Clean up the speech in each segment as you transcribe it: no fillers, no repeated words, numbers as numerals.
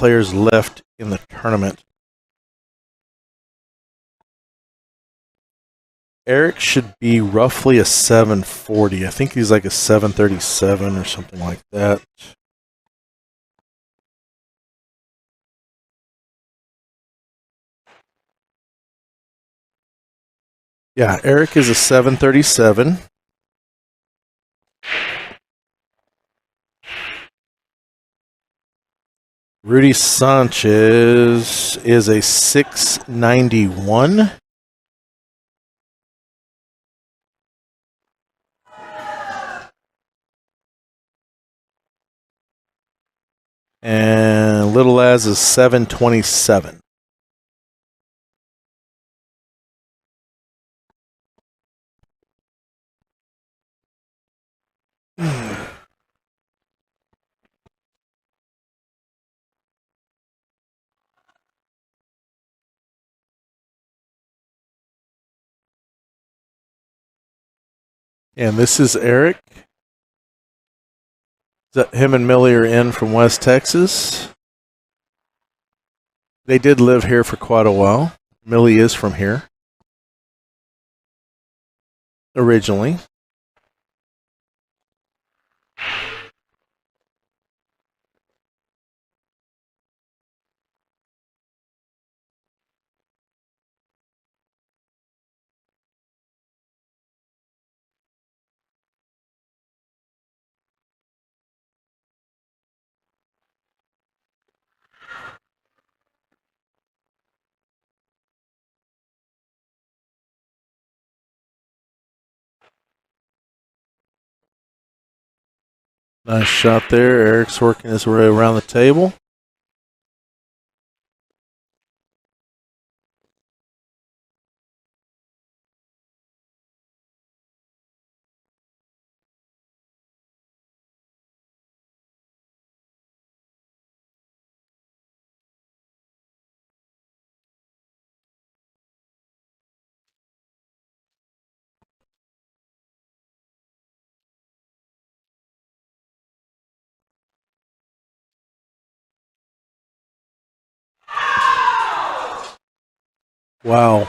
players left in the tournament. Eric should be roughly a 740. I think he's like a 737 or something like that. Yeah, Eric is a 737. Rudy Sanchez is a 691. And Little Az is 727. And this is Eric. Him and Millie are in from West Texas. They did live here for quite a while. Millie is from here originally. Nice shot there. Eric's working his way around the table. Wow.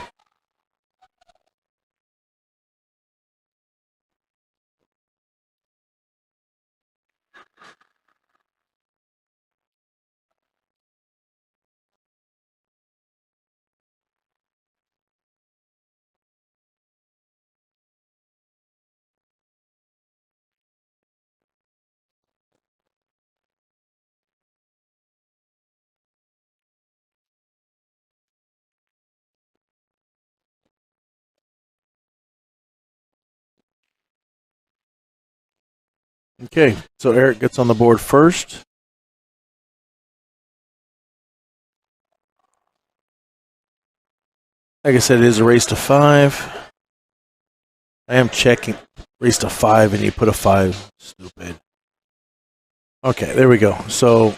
Okay, so Eric gets on the board first. Like I said, it is a race to 5. I am checking race to 5, and you put a 5. Stupid. Okay, there we go. So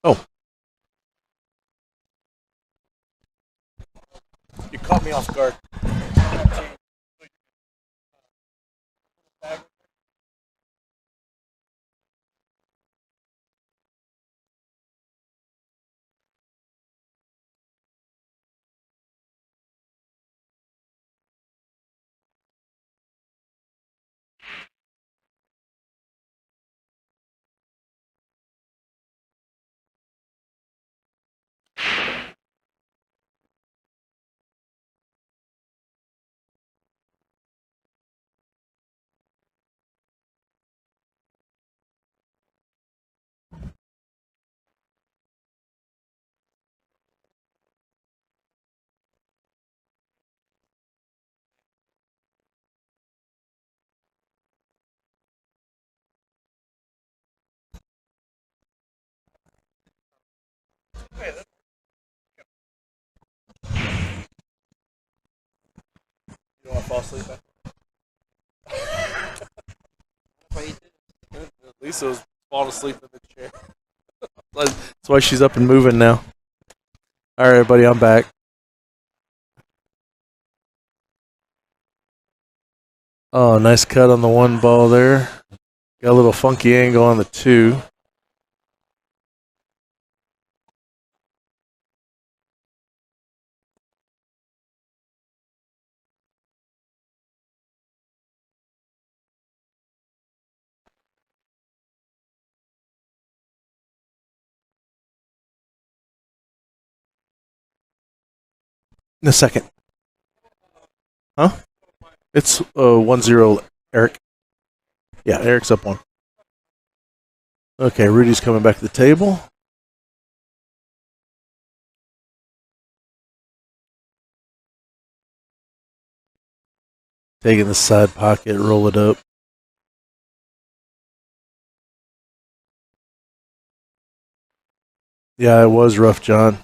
oh. You caught me off guard. You want to fall asleep? Lisa was falling asleep in the chair. That's why she's up and moving now. All right, everybody, I'm back. Oh, nice cut on the one ball there. Got a little funky angle on the two. In a second. Huh? It's 1-0, Eric. Yeah, Eric's up one. Okay, Rudy's coming back to the table. Taking the side pocket, roll it up. Yeah, it was rough, John.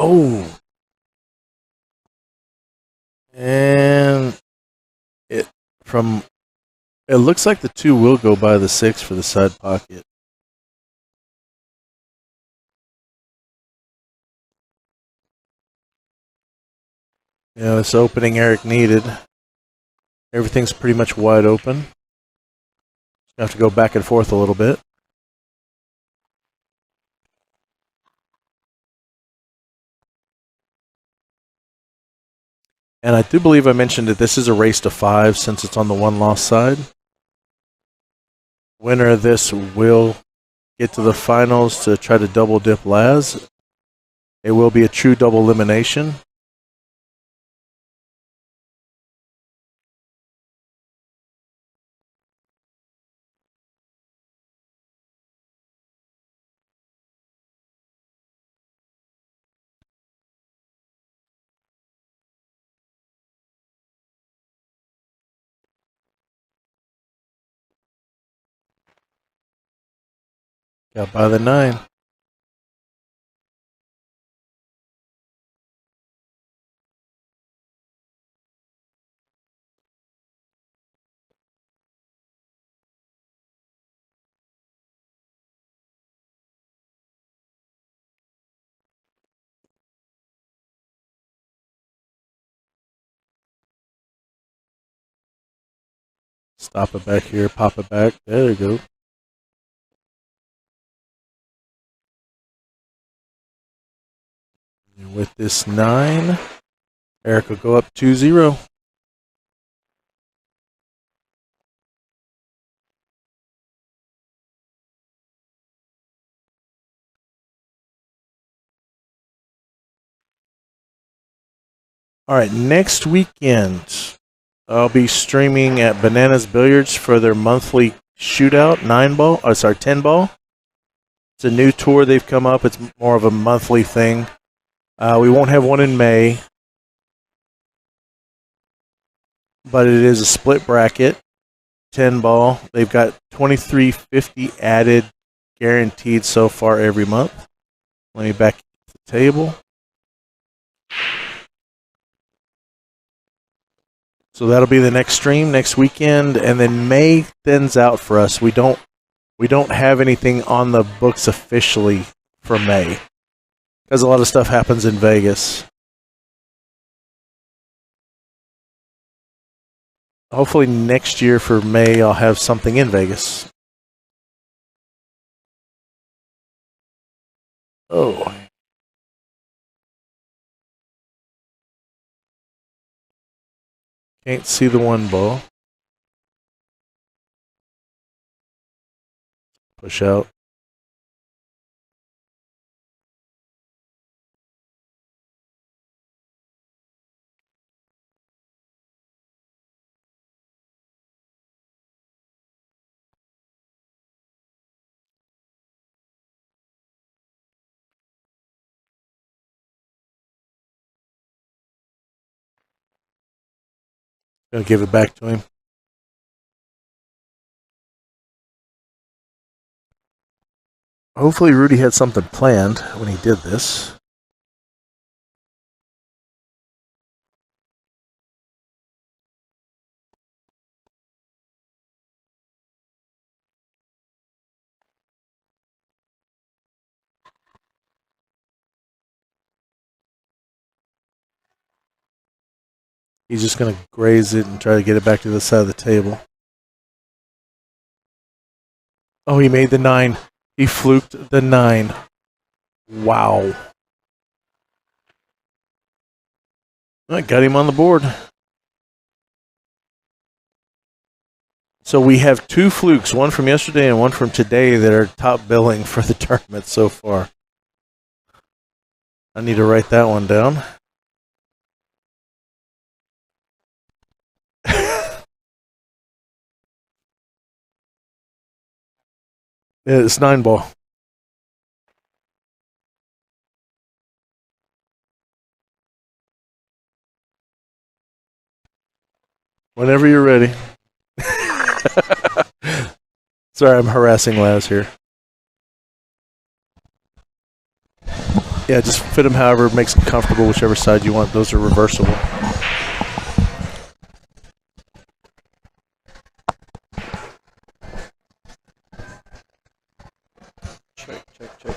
Oh. And it from it looks like the two will go by the 6 for the side pocket. Yeah, this opening Eric needed. Everything's pretty much wide open. Have to go back and forth a little bit. And I do believe I mentioned that this is a race to 5 since it's on the one-loss side. Winner of this will get to the finals to try to double dip Laz. It will be a true double elimination. Got by the 9. Stop it back here, pop it back. There you go. And with this 9, Eric will go up 2-0. All right, next weekend, I'll be streaming at Bananas Billiards for their monthly shootout, 10 ball. It's a new tour they've come up. It's more of a monthly thing. We won't have one in May, but it is a split bracket, 10 ball. They've got $23.50 added, guaranteed so far every month. Let me back to the table. So that'll be the next stream next weekend, and then May thins out for us. We don't have anything on the books officially for May because a lot of stuff happens in Vegas. Hopefully next year for May I'll have something in Vegas. Oh. Can't see the one ball. Push out. Gonna give it back to him. Hopefully Rudy had something planned when he did this. He's just going to graze it and try to get it back to the side of the table. Oh, he made the 9. He fluked the 9. Wow. I got him on the board. So we have 2 flukes, one from yesterday and one from today, that are top billing for the tournament so far. I need to write that one down. It's 9 ball. Whenever you're ready. Sorry, I'm harassing Laz here. Yeah, just fit them however makes them comfortable, whichever side you want. Those are reversible.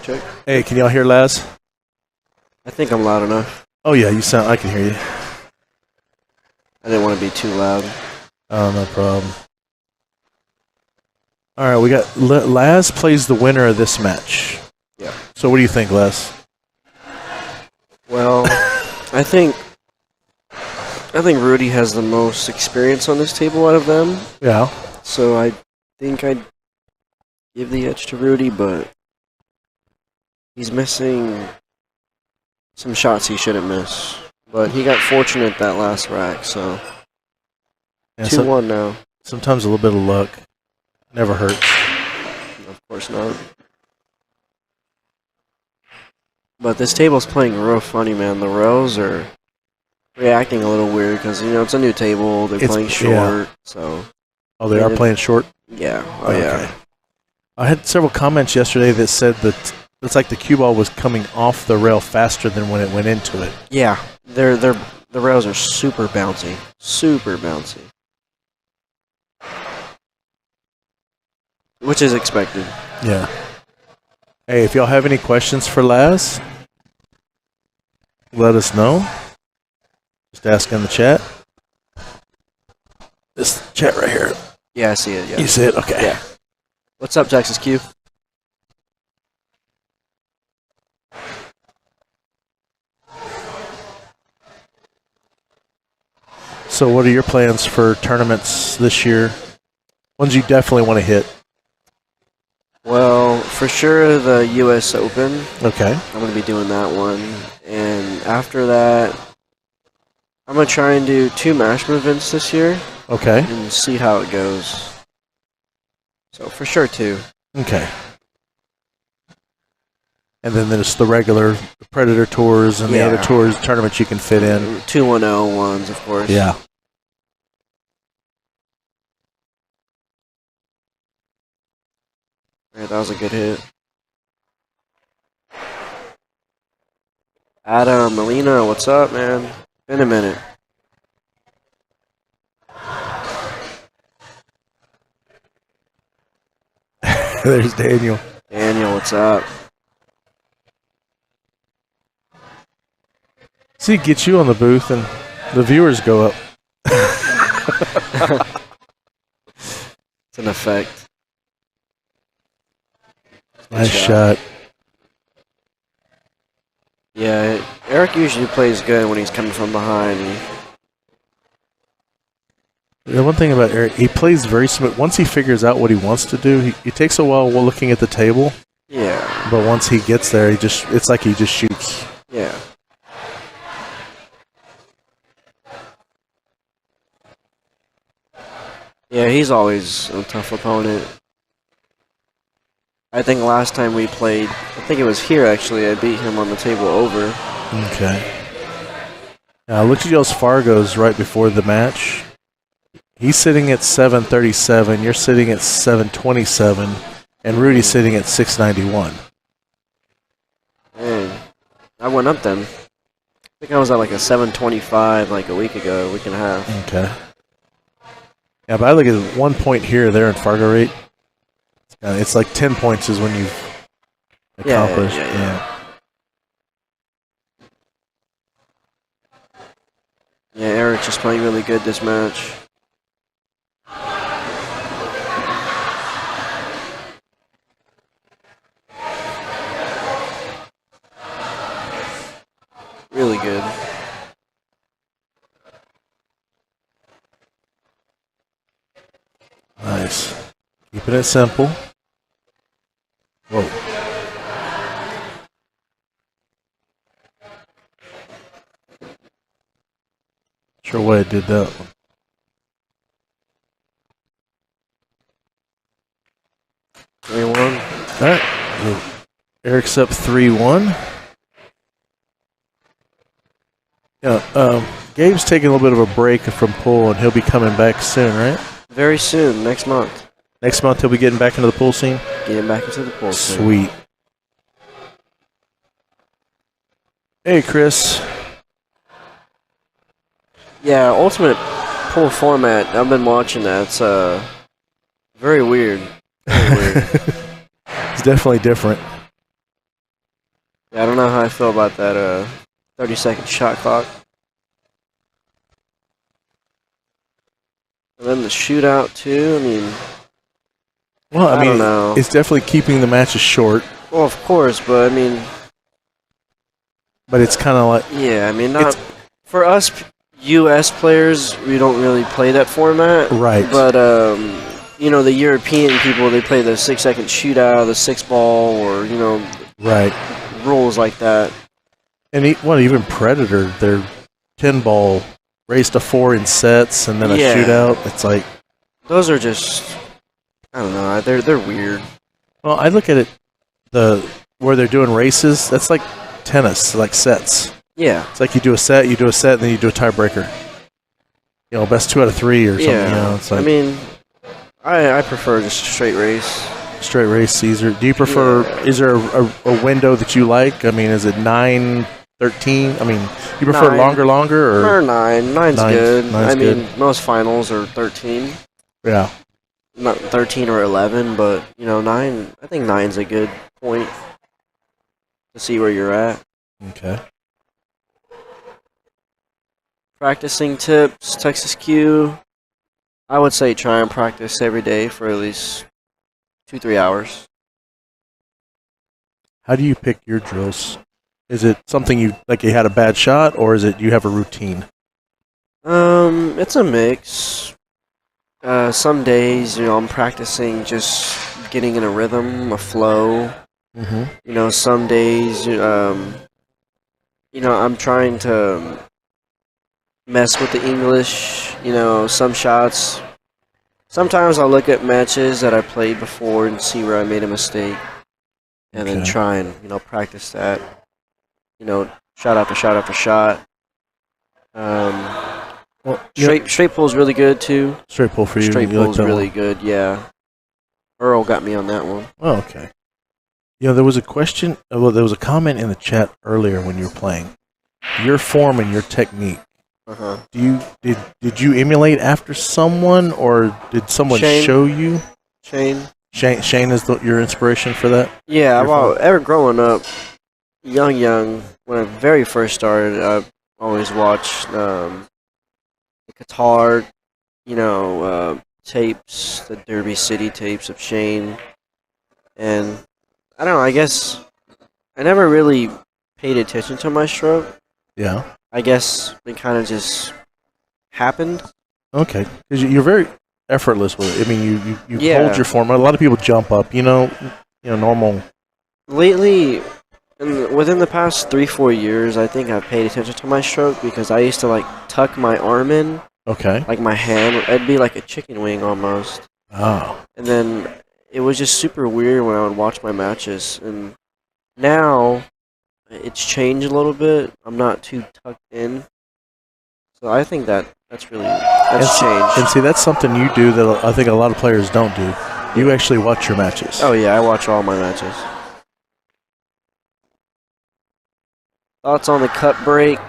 Check. Hey, can y'all hear Laz? I think I'm loud enough. Oh yeah, you sound. I can hear you. I didn't want to be too loud. Oh, no problem. All right, we got Laz plays the winner of this match. Yeah. So what do you think, Laz? Well, I think Rudy has the most experience on this table out of them. Yeah. So I think I'd give the edge to Rudy, but he's missing some shots he shouldn't miss. But he got fortunate that last rack, so Yeah, 2-1 now. Sometimes a little bit of luck never hurts. Of course not. But this table's playing real funny, man. The rows are reacting a little weird because, it's a new table. They're playing short, so... Oh, they are playing short? Yeah. Yeah. I had several comments yesterday that said that it's like the cue ball was coming off the rail faster than when it went into it. Yeah. The rails are super bouncy. Super bouncy. Which is expected. Yeah. Hey, if y'all have any questions for Laz, let us know. Just ask in the chat. This chat right here. Yeah, I see it. Yeah. You see it? Okay. Yeah. What's up, Texas Q? So what are your plans for tournaments this year? Ones you definitely want to hit? Well, for sure the U.S. Open. Okay. I'm going to be doing that one. And after that, I'm going to try and do 2 Mashman events this year. Okay. And see how it goes. So for sure 2. Okay. And then there's the regular Predator tours and the other tours, tournaments you can fit in. 2-1-0 ones, of course. Yeah. Alright, that was a good hit. Adam, Melina, what's up, man? Been a minute. There's Daniel. Daniel, what's up? See, get you on the booth and the viewers go up. It's an effect. Nice shot. Yeah, Eric usually plays good when he's coming from behind. The one thing about Eric, he plays very smooth. Once he figures out what he wants to do, it takes a while looking at the table. Yeah. But once he gets there, it's like he just shoots. Yeah. Yeah, he's always a tough opponent. I think last time we played, I think it was here actually, I beat him on the table over. Okay. I looked at y'all's Fargos right before the match. He's sitting at 737. You're sitting at 727, and Rudy's sitting at 691. Dang. I went up then. I think I was at like a 725 like a week and a half. Okay. Yeah, but I look at 1 point here or there in Fargo rate. It's like 10 points is when you've accomplished. Yeah, Eric's just playing really good this match. Really good. Nice. Keeping it simple. Whoa. Sure way I did that one. All right. Eric's up 3-1. Yeah, Gabe's taking a little bit of a break from pool, and he'll be coming back soon, right? Very soon, next month. Next month he'll be getting back into the pool scene? Getting back into the pool scene. Sweet. Hey, Chris. Yeah, Ultimate Pool format, I've been watching that. It's very weird. Very weird. It's definitely different. Yeah, I don't know how I feel about that 30-second shot clock. And then the shootout, too. I mean, well, I don't know. It's definitely keeping the matches short. Well, of course, but I mean. But it's kind of like. Yeah, I mean, not. For us U.S. players, we don't really play that format. Right. But, you know, the European people, they play the 6-second shootout, the 6-ball, or, you know. Right. Rules like that. And even Predator, their 10-ball race to 4 in sets and then a shootout. It's like those are just, I don't know. They're weird. Well, I look at it where they're doing races. That's like tennis, like sets. Yeah. It's like you do a set, and then you do a tiebreaker. You know, best 2 out of 3 or something. Yeah. You know, it's like, I mean, I prefer just a straight race. Straight race, Caesar. Do you prefer? Yeah. Is there a window that you like? I mean, is it 9, 13? I mean, you prefer 9. longer or 9? 9's good. I mean, most finals are 13. Yeah. Not 13 or 11, but you know, 9. I think 9's a good point to see where you're at. Okay. Practicing tips, Texas Q. I would say try and practice every day for at least 2-3 hours. How do you pick your drills? Is it something you had a bad shot, or is it you have a routine? It's a mix. Some days, you know, I'm practicing just getting in a rhythm, a flow. Mm-hmm. You know, some days, you know, I'm trying to mess with the English. You know, some shots. Sometimes I'll look at matches that I played before and see where I made a mistake, and then try and, you know, practice that. You know, shot after shot after shot. Straight pull's really good too. Straight pull for you. Straight pull's really good. Yeah. Earl got me on that one. Oh, okay. You know, there was a question. Well, there was a comment in the chat earlier when you were playing. Your form and your technique. Uh-huh. Did you emulate after someone, or did someone show you? Shane is your inspiration for that? Yeah, well, ever growing up, young, when I very first started, I always watched the Qatar, you know, tapes, the Derby City tapes of Shane, and I don't know. I guess I never really paid attention to my stroke. Yeah. I guess it kind of just happened. Okay, because you're very effortless with it. I mean, you hold your form. A lot of people jump up. You know, normal. Lately, within the past 3-4 years, I think I've paid attention to my stroke because I used to tuck my arm in. Okay. Like my hand, it'd be like a chicken wing almost. Oh. And then it was just super weird when I would watch my matches, and now it's changed a little bit. I'm not too tucked in, so I think that That's changed. And see, that's something you do that I think a lot of players don't do. You actually watch your matches. Oh yeah, I watch all my matches. Thoughts on the cut break?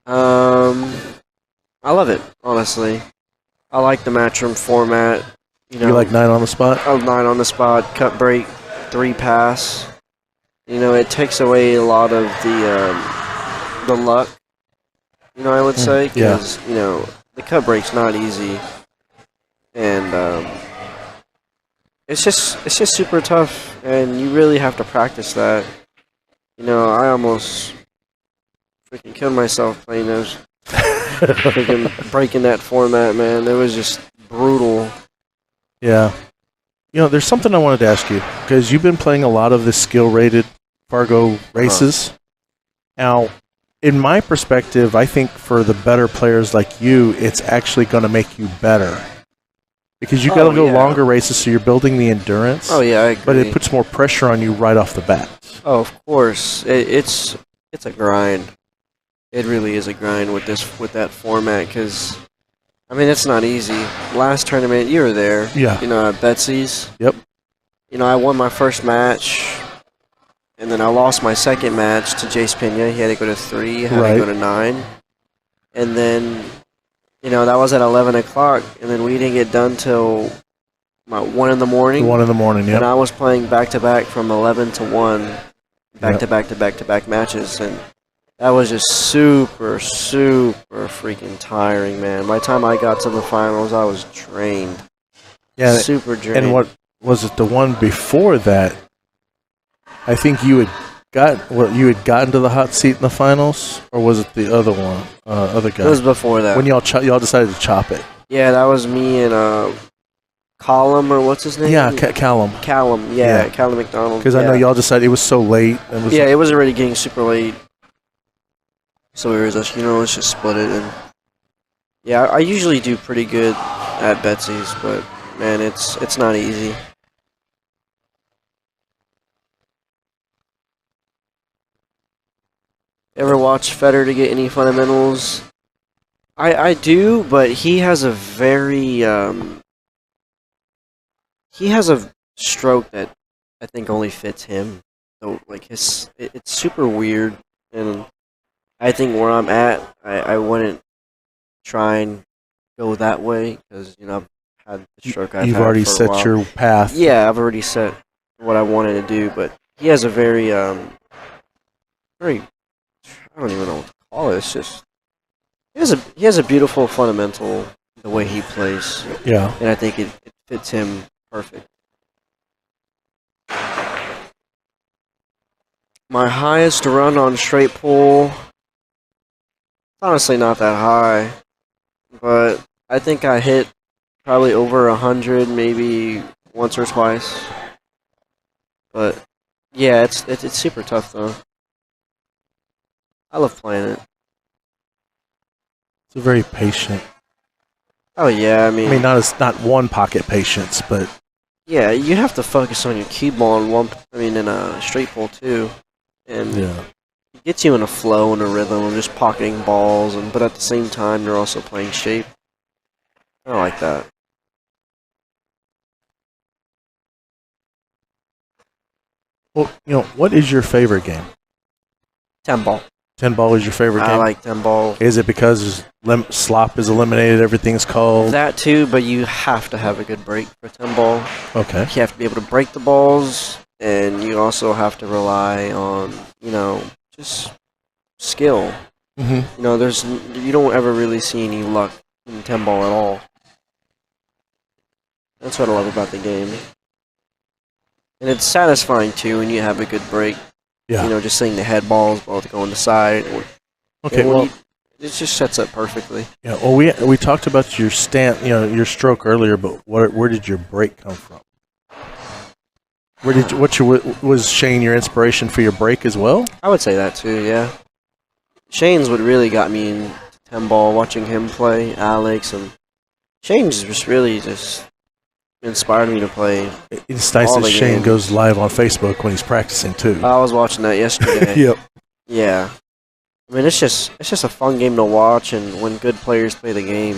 I love it, honestly. I like the matchroom format. You like 9 on the spot? Oh, 9 on the spot, cut break, 3 pass. It takes away a lot of the luck. I would say, because the cut break's not easy, and it's just super tough, and you really have to practice that. I almost freaking killed myself playing those, freaking breaking that format, man. It was just brutal. Yeah. There's something I wanted to ask you, because you've been playing a lot of the skill-rated Fargo races. Now, in my perspective, I think for the better players like you, it's actually going to make you better. Because you got to go longer races, so you're building the endurance. Oh, yeah, I agree. But it puts more pressure on you right off the bat. Oh, of course. It's a grind. It really is a grind with that format, because it's not easy. Last tournament, you were there. Yeah. At Betsy's. Yep. I won my first match, and then I lost my second match to Jace Pena. He had to go to 3, had to go to 9. And then, that was at 11 o'clock, and then we didn't get done till 1 in the morning. 1 in the morning, yeah. And I was playing back-to-back from 11 to 1, back-to-back matches, and that was just super, super freaking tiring, man. By the time I got to the finals, I was drained. Yeah, super drained. And what was it? The one before that? I think you had gotten to the hot seat in the finals, or was it the other one? Other guy. It was before that. When y'all decided to chop it. Yeah, that was me and Callum, or what's his name? Yeah, Callum. Callum, yeah, Callum McDonald. Because I know y'all decided it was so late. It was already getting super late. So we were just, let's just split it. And yeah, I usually do pretty good at Betsy's, but man, it's not easy. Ever watch Federer to get any fundamentals? I do, but he has a very he has a stroke that I think only fits him. So it's super weird, and I think where I'm at, I wouldn't try and go that way, because I've had the stroke I've had. You've already set your path. Yeah, I've already set what I wanted to do, but he has a very I don't even know what to call it. It's just he has a beautiful fundamental, the way he plays. Yeah. And I think it fits him perfect. My highest run on straight pull, honestly not that high, but I think I hit probably over 100 maybe once or twice. But yeah, it's super tough though. I love playing it. It's a very patient. Oh yeah, I mean not one pocket patience, but yeah, you have to focus on your cue ball in a straight pull too, and it gets you in a flow and a rhythm of just pocketing balls, but at the same time you're also playing shape. I like that. Well, what is your favorite game? 10 ball. 10 ball is your favorite game? I like 10 ball. Is it because slop is eliminated, everything's called? That too, but you have to have a good break for 10 ball. Okay. You have to be able to break the balls, and you also have to rely on, just skill. Mm-hmm. You don't ever really see any luck in 10 ball at all. That's what I love about the game. And it's satisfying too when you have a good break. Yeah. Just seeing the head balls both go on the side. Okay, well, it just sets up perfectly. Yeah. Well, we talked about your your stroke earlier, but where did your break come from? Was Shane your inspiration for your break as well? I would say that too. Yeah. Shane's what really got me into 10 ball. Watching him play, Alex, and Shane's just really inspired me to play. It's nice that Shane goes live on Facebook when he's practicing too. I was watching that yesterday. Yep. Yeah. I mean, it's just a fun game to watch, and when good players play the game,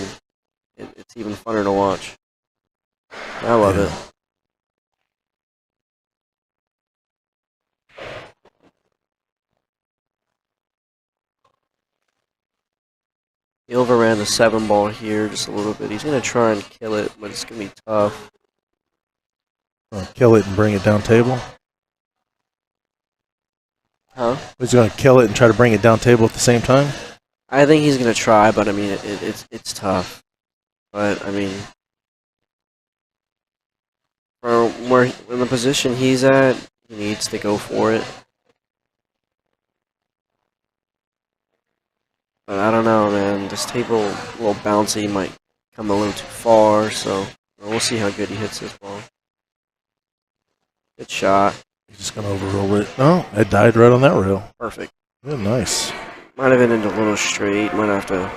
it's even funner to watch. I love Yeah. it. He overran the 7 ball here just a little bit. He's gonna try and kill it, but it's gonna be tough. Kill it and bring it down table. Huh? He's going to kill it and try to bring it down table at the same time. I think he's gonna try, but I mean, it's tough. But I mean, for where in the position he's at, he needs to go for it. But I don't know, man. This table a little bouncy, might come a little too far. So we'll see how good he hits this ball. Good shot. He's just going to overroll it. Oh, it died right on that rail. Perfect. Yeah, nice. Might have been into a little straight. Might have to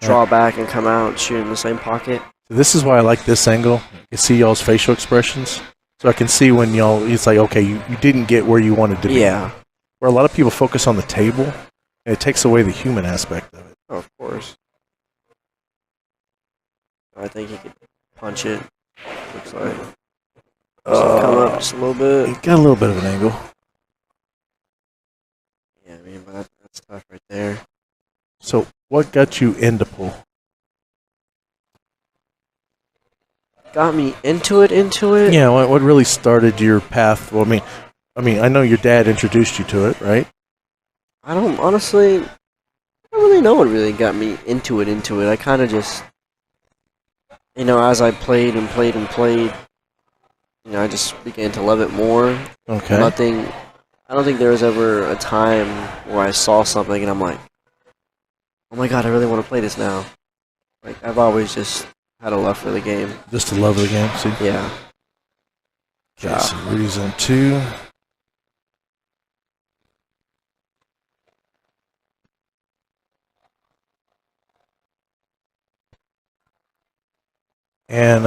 draw back and come out and shoot in the same pocket. This is why I like this angle. I can see y'all's facial expressions. So I can see when y'all, it's like, okay, you didn't get where you wanted to be. Yeah. Where a lot of people focus on the table, and it takes away the human aspect of it. Oh, of course. I think he could punch it. Looks like. Come up just a little bit. He got a little bit of an angle. Yeah, I mean, but that's tough right there. So what got you into pool? Got me into it. Yeah, what really started your path? Well, I mean, I know your dad introduced you to it, right? I don't really know what really got me into it. I kind of just, as I played, I just began to love it more. Okay. I don't think there was ever a time where I saw something and I'm like, oh my god, I really want to play this now. Like, I've always just had a love for the game. Just the love of the game, see? Yeah. Okay, so Rudy's on 2. And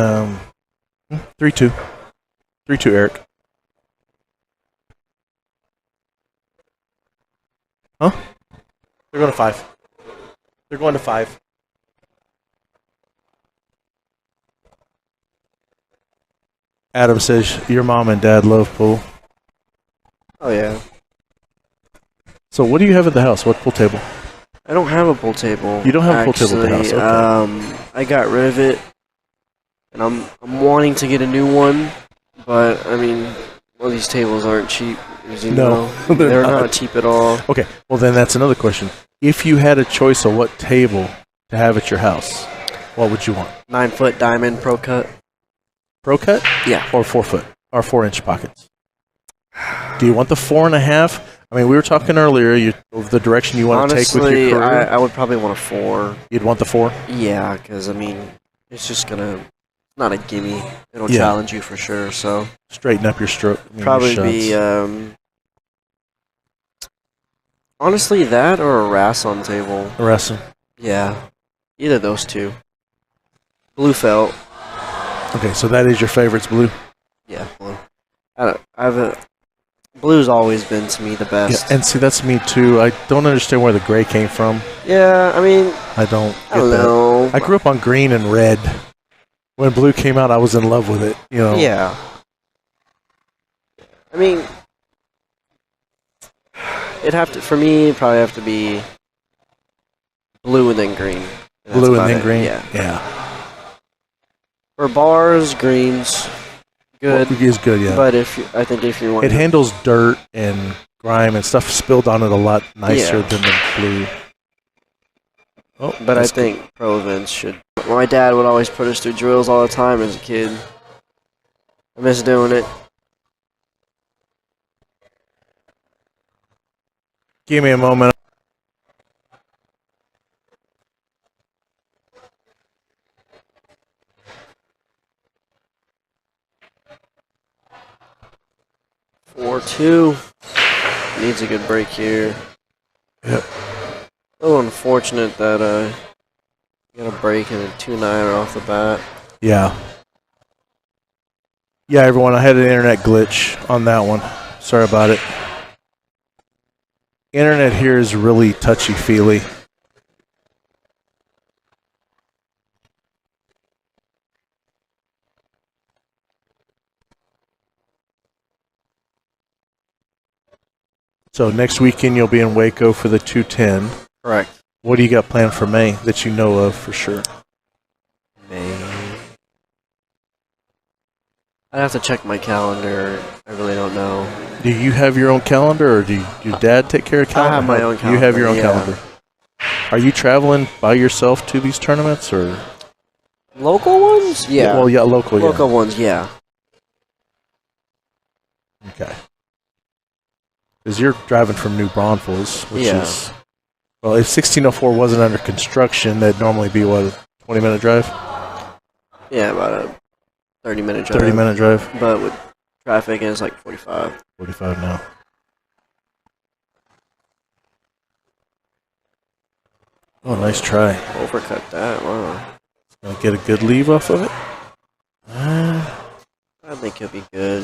3-2. 3-2, Eric. Huh? They're going to 5. They're going to 5. Adam says your mom and dad love pool. Oh yeah. So what do you have at the house? What pool table? I don't have a pool table. You don't have a pool table at the house? Okay. I got rid of it, and I'm wanting to get a new one, but I mean, well, these tables aren't cheap. As you know. They're not cheap at all. Okay, well then that's another question. If you had a choice of what table to have at your house, what would you want? 9-foot diamond pro cut. Pro cut? Yeah. Or 4-foot? Or 4-inch pockets? Do you want the 4.5? I mean, we were talking earlier of the direction you want to take with your career. I would probably want a 4. You'd want the 4? Yeah, because I mean, it's just gonna not a gimme. It'll challenge you for sure. So straighten up your stroke. Probably be honestly that or a Rasson table. A Rasson. Yeah, either of those two. Blue felt. Okay, so that is your favorites, blue. Yeah, blue. Blue's always been to me the best. Yeah, and see, that's me too. I don't understand where the gray came from. Yeah, I mean, I don't. I don't know. I grew up on green and red. When blue came out, I was in love with it. You know. Yeah. I mean, probably have to be blue and then green. Blue and then green. Yeah. For bars, greens, good. Well, is good, yeah. But I think if you want, it handles dirt and grime and stuff spilled on it a lot nicer than the blue. Oh, but I think pro events should. My dad would always put us through drills all the time as a kid. I miss doing it. Give me a moment. Two needs a good break here. Yep. A little unfortunate that you got a break and a 2-9 off the bat. Yeah. Yeah, everyone, I had an internet glitch on that one. Sorry about it. Internet here is really touchy-feely. So next weekend you'll be in Waco for the 210. Correct. What do you got planned for May that you know of for sure? May. I'd have to check my calendar. I really don't know. Do you have your own calendar, or do your dad take care of calendar? I have my own calendar. You have your own yeah. calendar. Are you traveling by yourself to these tournaments, or local ones? Yeah. Well, yeah, local. Local ones, yeah. Okay. Because you're driving from New Braunfels, which is, well, if 1604 wasn't under construction, that'd normally be, what, a 20-minute drive? Yeah, about a 30-minute drive. 30-minute drive. But with traffic, it's like 45. 45 now. Oh, nice try. Overcut that, wow. Gonna get a good leave off of it? I think it'll be good.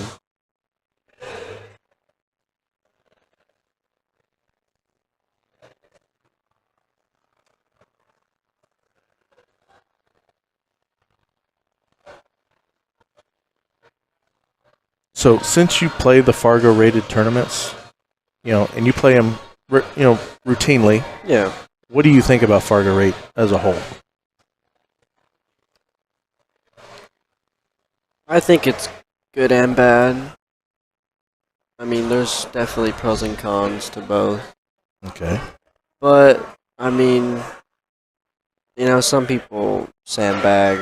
So, since you play the Fargo rated tournaments, and you play them, routinely, Yeah. what do you think about Fargo rate as a whole? I think it's good and bad. I mean, there's definitely pros and cons to both. Okay. But, I mean, some people sandbag.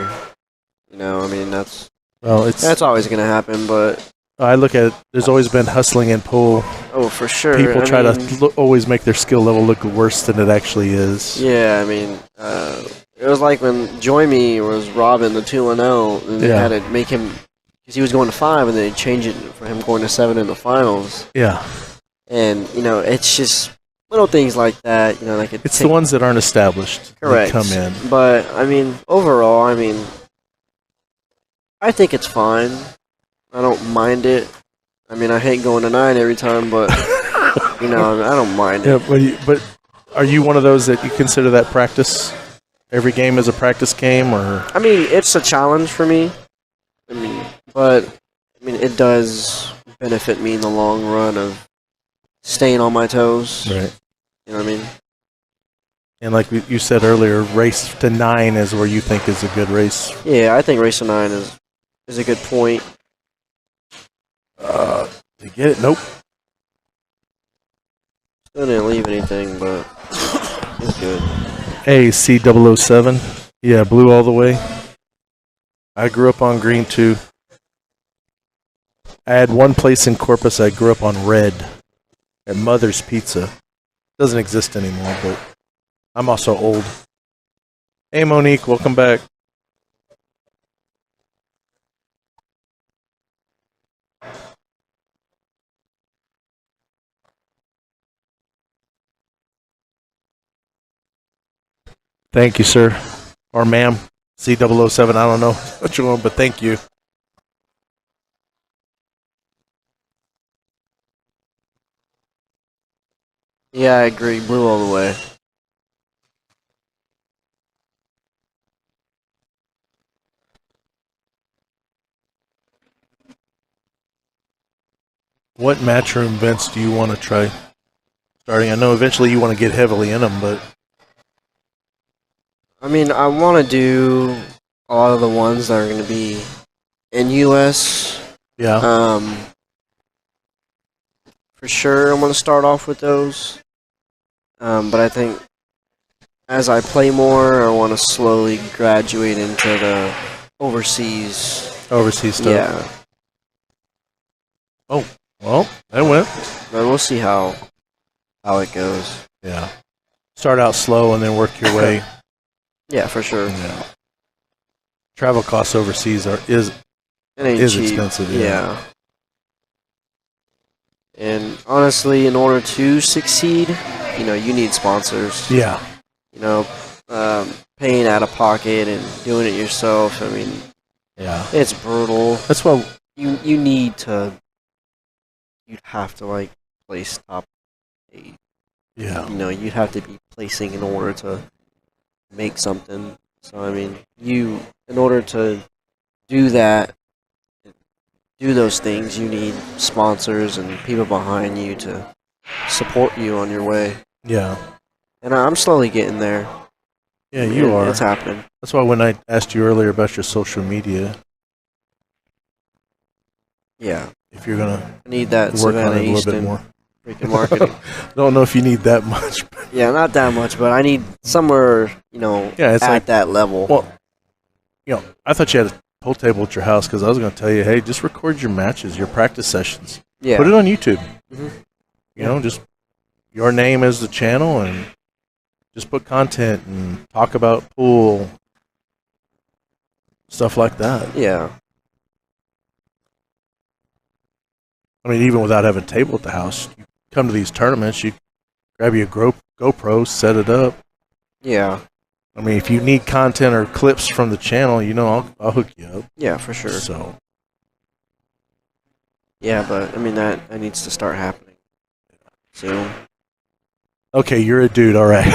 That's always going to happen, but I look at it, there's always been hustling in pool. oh, for sure. People try to always make their skill level look worse than it actually is. Yeah, it was like when Join Me was robbing the 2-0, and they had to make him, because he was going to 5, and they changed it for him going to 7 in the finals. Yeah. And, it's just little things like that. It's the ones that aren't established correct. that come in. But, overall, I think it's fine. I don't mind it. I hate going to 9 every time, but, I don't mind it. Yeah, but are you one of those that you consider that practice? Every game is a practice game, or? It's a challenge for me. But it does benefit me in the long run of staying on my toes. Right. You know what I mean? And like you said earlier, race to 9 is where you think is a good race. Yeah, I think race to 9 is a good point. To get it? Nope. Still didn't leave anything, but it's good. Hey, C007. Yeah, blue all the way. I grew up on green too. I had one place in Corpus I grew up on red at Mother's Pizza. Doesn't exist anymore, but I'm also old. Hey, Monique, welcome back. Thank you, sir. Or ma'am. C007, I don't know what you want, but thank you. Yeah, I agree. Blue all the way. What matchroom events do you want to try starting? I know eventually you want to get heavily in them, but... I want to do a lot of the ones that are going to be in U.S. Yeah. For sure, I'm going to start off with those. But I think as I play more, I want to slowly graduate into the overseas stuff. Yeah. Oh, well, that went. But we'll see how it goes. Yeah. Start out slow and then work your way. Yeah, for sure. Yeah. Travel costs overseas is cheap. expensive. Yeah. And honestly, in order to succeed, you need sponsors. Yeah. Paying out of pocket and doing it yourself. Yeah. It's brutal. That's what you need to. You'd have to place top 8. Yeah. you'd have to be placing in order to make something. So I mean, in order to do that, do those things, you need sponsors and people behind you to support you on your way. Yeah. And I'm slowly getting there. Yeah, you are. It's happening. That's why when I asked you earlier about your social media, Yeah. if you're gonna I need that work on Savannah it a little bit Easton more. freaking marketing. Don't know if you need that much. Yeah, not that much, but I need somewhere, Yeah, it's at like, that level. well, I thought you had a pool table at your house because I was going to tell you, hey, just record your matches, your practice sessions. Yeah. Put it on YouTube. Mhm. Just your name as the channel and just put content and talk about pool, stuff like that. Yeah. I mean, even without having a table at the house, you come to these tournaments, you grab your GoPro, set it up. Yeah. I mean, if you need content or clips from the channel, I'll hook you up. Yeah, for sure. So, Yeah, but I mean that needs to start happening soon. okay, you're a dude, all right.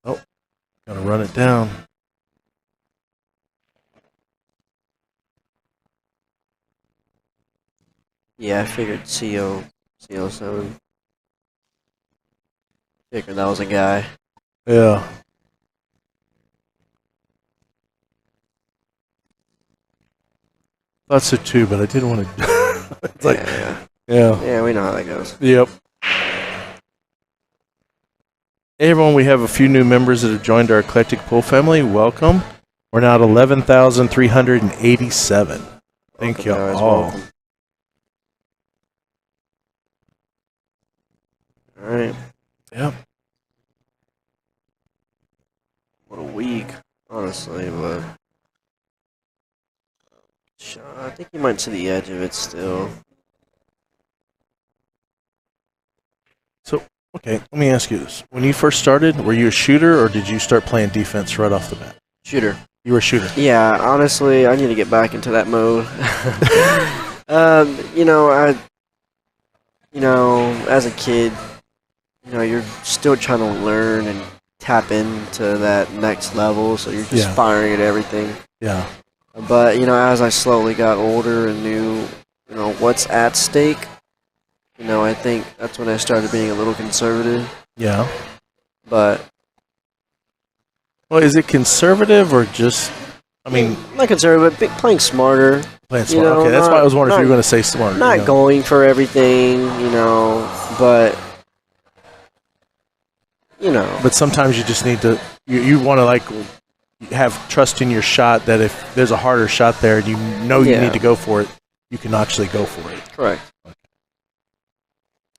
Oh, gotta run it down. Yeah, I figured CO7. Figured that was a guy. Yeah. Thought so too, but I didn't want to. It's like, yeah. Yeah, we know how that goes. Yep. Hey everyone, we have a few new members that have joined our eclectic pool family. Welcome. We're now at 11,387. Thank you Welcome, guys, all. welcome. All right. Yep. What a week, honestly, but I think you might see the edge of it still. Okay, let me ask you this. When you first started, were you a shooter or did you start playing defense right off the bat? Shooter. You were a shooter. Yeah, honestly, I need to get back into that mode. As a kid, you're still trying to learn and tap into that next level, so you're just firing at everything. Yeah. But, as I slowly got older and knew, what's at stake, I think that's when I started being a little conservative. Yeah. But Well, is it conservative or just, not conservative, but playing smarter. playing smart? Okay, that's why I was wondering if you were going to say smart. Not going for everything, but But sometimes you just need to, you want to have trust in your shot that if there's a harder shot there and you need to go for it, you can actually go for it. Correct.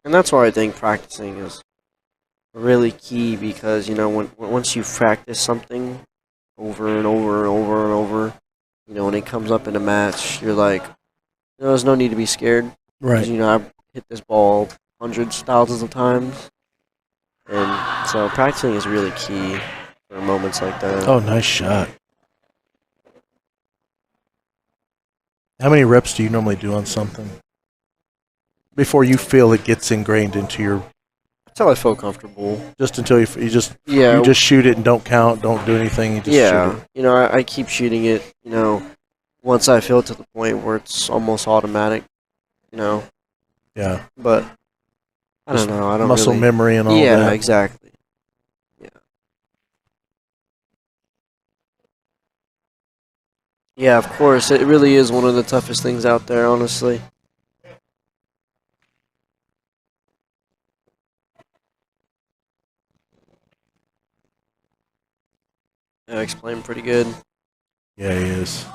And that's why I think practicing is really key because, once you practice something over and over and over and over, when it comes up in a match, you're like, there's no need to be scared. Right. Because, I've hit this ball hundreds, thousands of times. And so practicing is really key for moments like that. Oh, nice shot. How many reps do you normally do on something before you feel it gets ingrained into your? Until I feel comfortable. Just until you just shoot it and don't count, don't do anything. You just shoot it. I keep shooting it. Once I feel to the point where it's almost automatic. Yeah. But I don't know. I don't muscle really, memory and all that. Yeah, exactly. Yeah. Yeah, of course. It really is one of the toughest things out there, honestly. Eric's playing pretty good. Yeah, he is.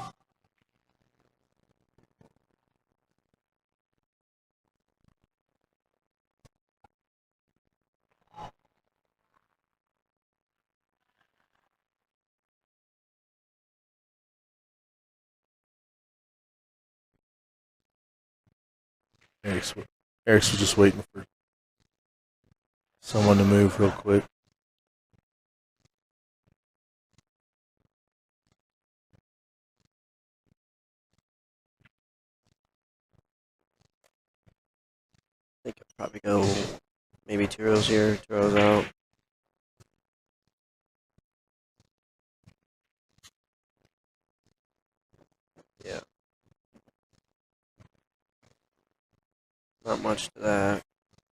Eric's just waiting for someone to move real quick. Probably go maybe 2 rows here, 2 rows out. Yeah. Not much to that.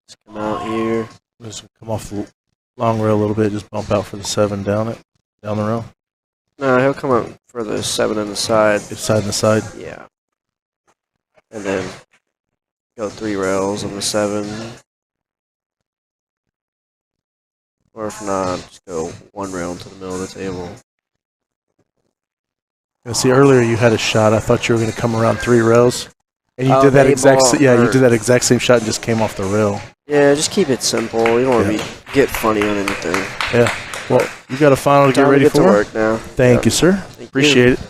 Just come out here. Just come off the long rail a little bit. Just bump out for the 7 down the rail. No, he'll come out for the 7 on the side. Side and the side. Yeah. And then go 3 rails on the 7. Or if not, just go 1 rail into the middle of the table. See, earlier you had a shot. I thought you were going to come around 3 rails, and you Oh, did that the exact. ball Yeah, you hurt. did that exact same shot and just came off the rail. Yeah, just keep it simple. You don't want to get funny on anything. Yeah. Well, you got a final to get Time ready to get for. to work now. Thank you, sir. Thank you. Appreciate it.